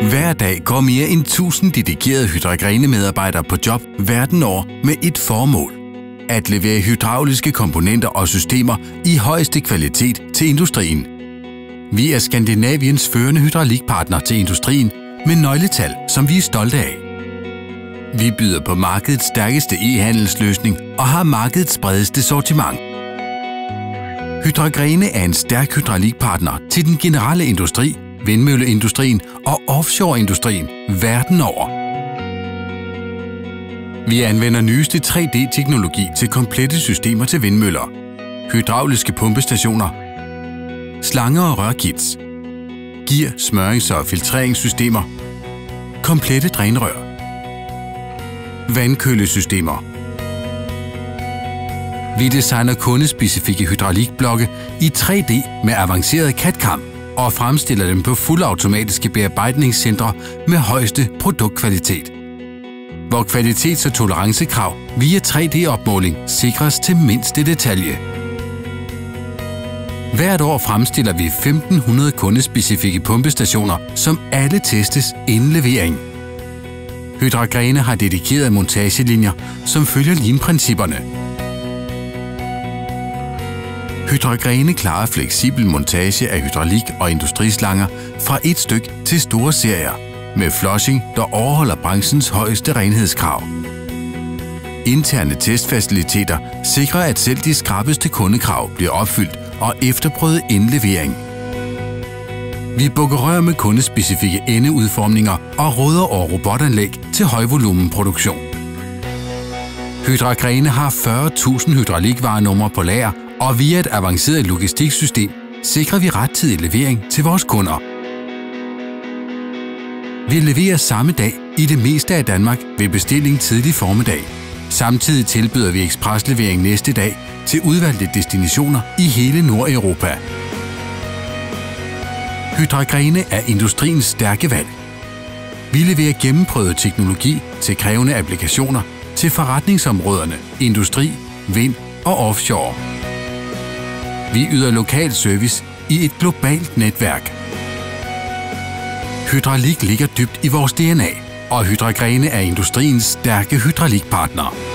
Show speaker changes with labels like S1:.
S1: Hver dag går mere end 1000 dedikerede Hydra-Grene-medarbejdere på job verden over med et formål: at levere hydrauliske komponenter og systemer i højeste kvalitet til industrien. Vi er Skandinaviens førende hydraulikpartner til industrien med nøgletal, som vi er stolte af. Vi byder på markedets stærkeste e-handelsløsning og har markedets bredeste sortiment. Hydra-Grene er en stærk hydraulikpartner til den generelle industri, vindmølleindustrien og offshoreindustrien verden over. Vi anvender nyeste 3D-teknologi til komplette systemer til vindmøller, hydrauliske pumpestationer, slanger og rørkits, gear, smørings- og filtreringssystemer, komplette drænrør, vandkølesystemer. Vi designer kundespecifikke hydraulikblokke i 3D med avanceret CAD/CAM og fremstiller dem på fuldautomatiske bearbejdningscentre med højeste produktkvalitet, hvor kvalitets- og tolerancekrav via 3D-opmåling sikres til mindste detalje. Hvert år fremstiller vi 1500 kundespecifikke pumpestationer, som alle testes inden levering. Hydra-Grene har dedikerede montagelinjer, som følger lean-principperne. Hydra-Grene klarer fleksibel montage af hydraulik og industrislanger fra et styk til store serier, med flushing, der overholder branchens højeste renhedskrav. Interne testfaciliteter sikrer, at selv de skrappeste kundekrav bliver opfyldt og efterprøvet inden levering. Vi bukker rør med kundespecifikke endeudformninger og råder over robotanlæg til højvolumenproduktion. Hydra-Grene har 40.000 hydraulikvarenumre på lager, og via et avanceret logistiksystem sikrer vi rettidig levering til vores kunder. Vi leverer samme dag i det meste af Danmark ved bestilling tidlig formiddag. Samtidig tilbyder vi ekspreslevering næste dag til udvalgte destinationer i hele Nordeuropa. Hydra-Grene er industriens stærke valg. Vi leverer gennemprøvet teknologi til krævende applikationer til forretningsområderne industri, vind og offshore. Vi yder lokal service i et globalt netværk. Hydraulik ligger dybt i vores DNA, og Hydra-Grene er industriens stærke hydraulikpartner.